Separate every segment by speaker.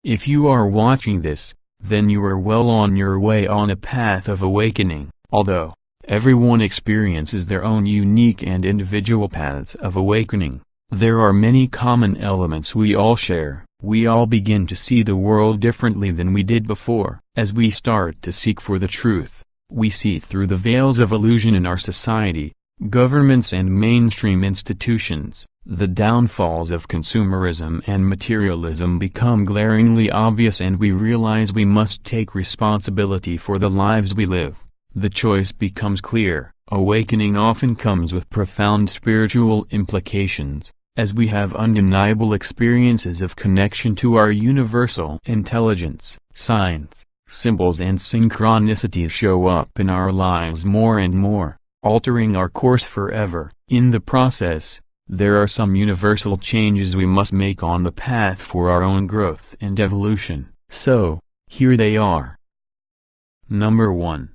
Speaker 1: If you are watching this, then you are well on your way on a path of awakening. Although everyone experiences their own unique and individual paths of awakening, there are many common elements we all share. We all begin to see the world differently than we did before. As we start to seek for the truth, we see through the veils of illusion in our society, governments and mainstream institutions. The downfalls of consumerism and materialism become glaringly obvious, and we realize we must take responsibility for the lives we live. The choice becomes clear. Awakening often comes with profound spiritual implications, as we have undeniable experiences of connection to our universal intelligence. Signs, symbols and synchronicities show up in our lives more and more, altering our course forever. In the process, there are some universal changes we must make on the path for our own growth and evolution. So, here they are. Number 1.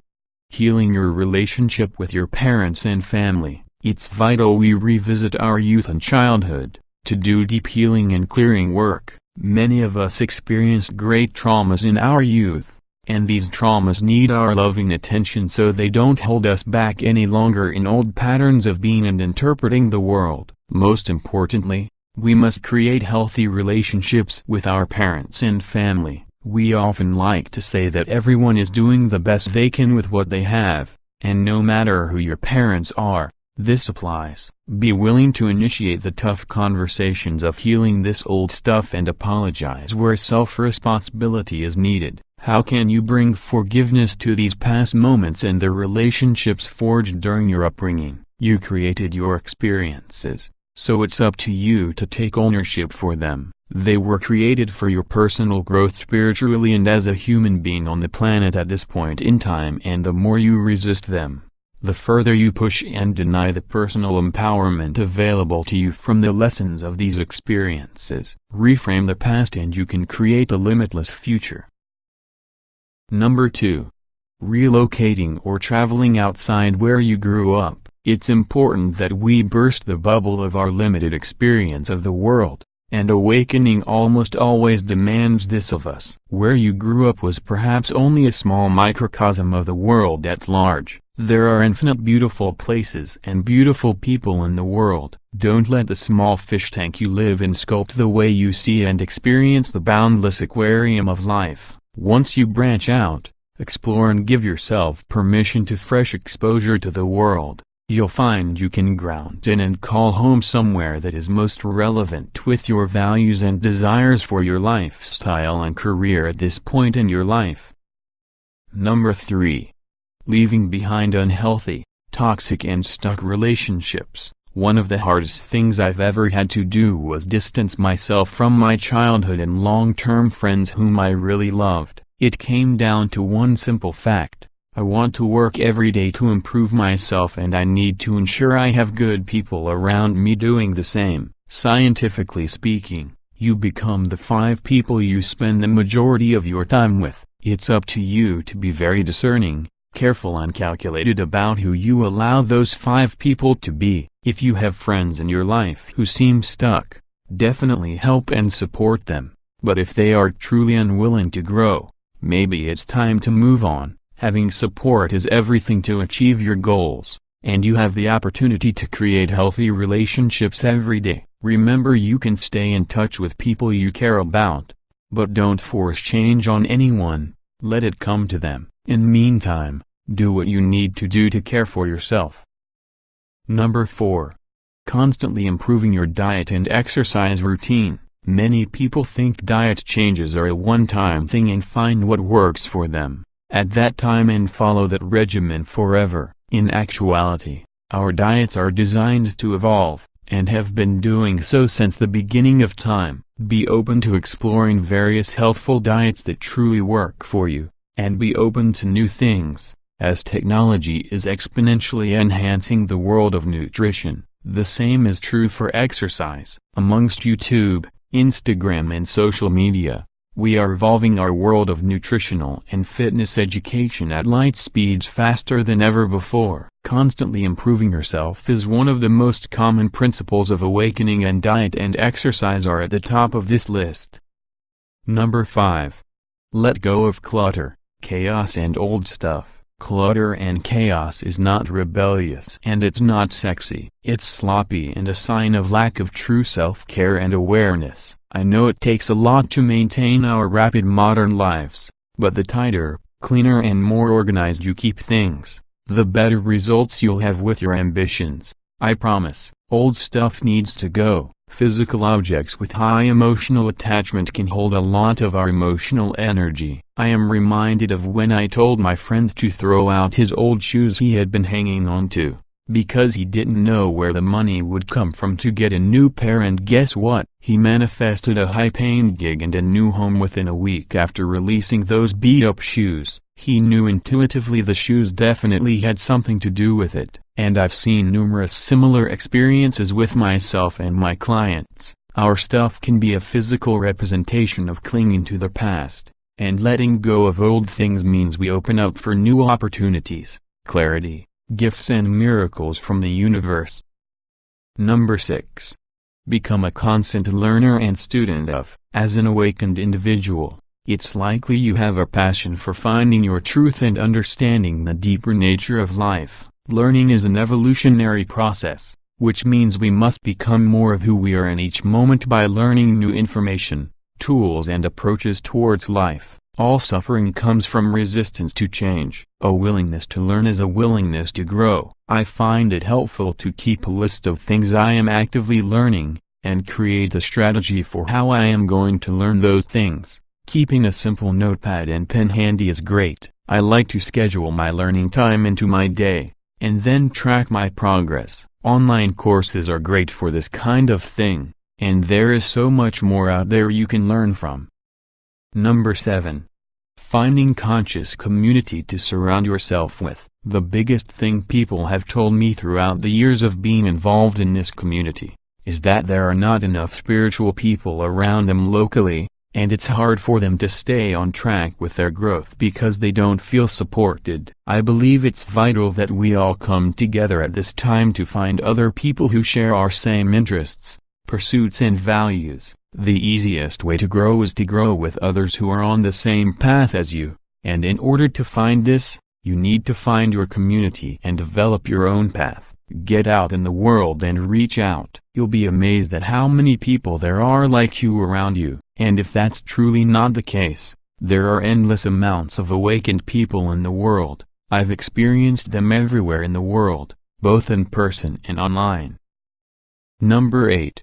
Speaker 1: Healing your relationship with your parents and family. It's vital we revisit our youth and childhood, to do deep healing and clearing work. Many of us experienced great traumas in our youth, and these traumas need our loving attention so they don't hold us back any longer in old patterns of being and interpreting the world. Most importantly, we must create healthy relationships with our parents and family. We often like to say that everyone is doing the best they can with what they have, and no matter who your parents are, this applies. Be willing to initiate the tough conversations of healing this old stuff and apologize where self-responsibility is needed. How can you bring forgiveness to these past moments and the relationships forged during your upbringing? You created your experiences, so it's up to you to take ownership for them. They were created for your personal growth spiritually and as a human being on the planet at this point in time, and the more you resist them, the further you push and deny the personal empowerment available to you from the lessons of these experiences. Reframe the past and you can create a limitless future. Number 2. Relocating or traveling outside where you grew up. It's important that we burst the bubble of our limited experience of the world, and awakening almost always demands this of us. Where you grew up was perhaps only a small microcosm of the world at large. There are infinite beautiful places and beautiful people in the world. Don't let the small fish tank you live in sculpt the way you see and experience the boundless aquarium of life. Once you branch out, explore and give yourself permission to fresh exposure to the world, you'll find you can ground in and call home somewhere that is most relevant with your values and desires for your lifestyle and career at this point in your life. Number 3. Leaving behind unhealthy, toxic and stuck relationships. One of the hardest things I've ever had to do was distance myself from my childhood and long-term friends whom I really loved. It came down to one simple fact. I want to work every day to improve myself, and I need to ensure I have good people around me doing the same. Scientifically speaking, you become the 5 people you spend the majority of your time with. It's up to you to be very discerning, careful and calculated about who you allow those 5 people to be. If you have friends in your life who seem stuck, definitely help and support them. But if they are truly unwilling to grow, maybe it's time to move on. Having support is everything to achieve your goals, and you have the opportunity to create healthy relationships every day. Remember, you can stay in touch with people you care about, but don't force change on anyone. Let it come to them. In the meantime, do what you need to do to care for yourself. Number 4. Constantly improving your diet and exercise routine. Many people think diet changes are a one-time thing and find what works for them at that time and follow that regimen forever. In actuality, our diets are designed to evolve, and have been doing so since the beginning of time. Be open to exploring various healthful diets that truly work for you, and be open to new things, as technology is exponentially enhancing the world of nutrition. The same is true for exercise. Amongst YouTube, Instagram and social media, we are evolving our world of nutritional and fitness education at light speeds faster than ever before. Constantly improving yourself is one of the most common principles of awakening, and diet and exercise are at the top of this list. Number 5. Let go of clutter, chaos and old stuff. Clutter and chaos is not rebellious and it's not sexy. It's sloppy and a sign of lack of true self-care and awareness. I know it takes a lot to maintain our rapid modern lives, but the tighter, cleaner and more organized you keep things, the better results you'll have with your ambitions. I promise. Old stuff needs to go. Physical objects with high emotional attachment can hold a lot of our emotional energy. I am reminded of when I told my friend to throw out his old shoes he had been hanging on to, because he didn't know where the money would come from to get a new pair, and guess what? He manifested a high-paying gig and a new home within a week after releasing those beat-up shoes. He knew intuitively the shoes definitely had something to do with it, and I've seen numerous similar experiences with myself and my clients. Our stuff can be a physical representation of clinging to the past, and letting go of old things means we open up for new opportunities, clarity, gifts and miracles from the universe. Number 6. Become a constant learner and student of. As an awakened individual, it's likely you have a passion for finding your truth and understanding the deeper nature of life. Learning is an evolutionary process, which means we must become more of who we are in each moment by learning new information, tools and approaches towards life. All suffering comes from resistance to change. A willingness to learn is a willingness to grow. I find it helpful to keep a list of things I am actively learning, and create a strategy for how I am going to learn those things. Keeping a simple notepad and pen handy is great. I like to schedule my learning time into my day, and then track my progress. Online courses are great for this kind of thing, and there is so much more out there you can learn from. Number 7. Finding conscious community to surround yourself with. The biggest thing people have told me throughout the years of being involved in this community is that there are not enough spiritual people around them locally, and it's hard for them to stay on track with their growth because they don't feel supported. I believe it's vital that we all come together at this time to find other people who share our same interests, pursuits and values. The easiest way to grow is to grow with others who are on the same path as you, and in order to find this, you need to find your community and develop your own path. Get out in the world and reach out. You'll be amazed at how many people there are like you around you, and if that's truly not the case, there are endless amounts of awakened people in the world. I've experienced them everywhere in the world, both in person and online. Number 8.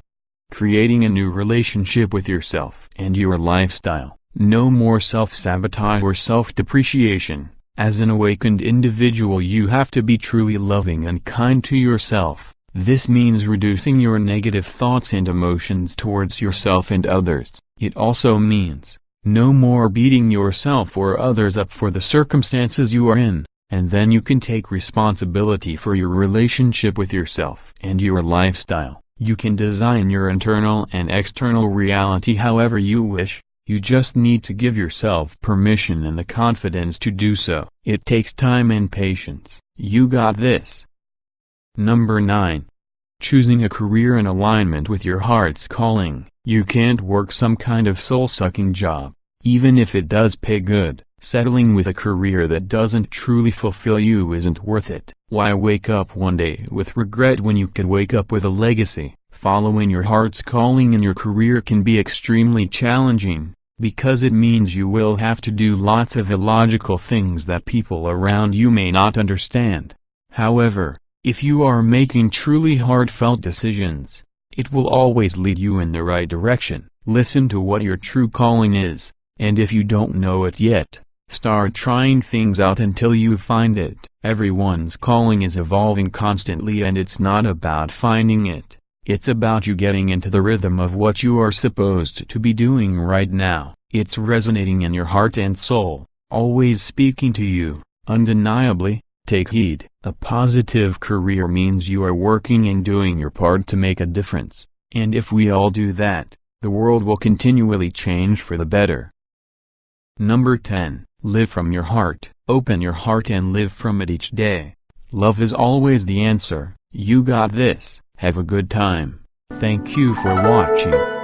Speaker 1: Creating a new relationship with yourself and your lifestyle. No more self-sabotage or self-depreciation. As an awakened individual, you have to be truly loving and kind to yourself. This means reducing your negative thoughts and emotions towards yourself and others. It also means no more beating yourself or others up for the circumstances you are in, and then you can take responsibility for your relationship with yourself and your lifestyle. You can design your internal and external reality however you wish. You just need to give yourself permission and the confidence to do so. It takes time and patience. You got this. Number 9. Choosing a career in alignment with your heart's calling. You can't work some kind of soul-sucking job, even if it does pay good. Settling with a career that doesn't truly fulfill you isn't worth it. Why wake up one day with regret when you could wake up with a legacy? Following your heart's calling in your career can be extremely challenging, because it means you will have to do lots of illogical things that people around you may not understand. However, if you are making truly heartfelt decisions, it will always lead you in the right direction. Listen to what your true calling is, and if you don't know it yet, start trying things out until you find it. Everyone's calling is evolving constantly, and it's not about finding it. It's about you getting into the rhythm of what you are supposed to be doing right now. It's resonating in your heart and soul, always speaking to you, undeniably. Take heed. A positive career means you are working and doing your part to make a difference, and if we all do that, the world will continually change for the better. Number 10. Live from your heart. Open your heart and live from it each day. Love is always the answer. You got this. Have a good time. Thank you for watching.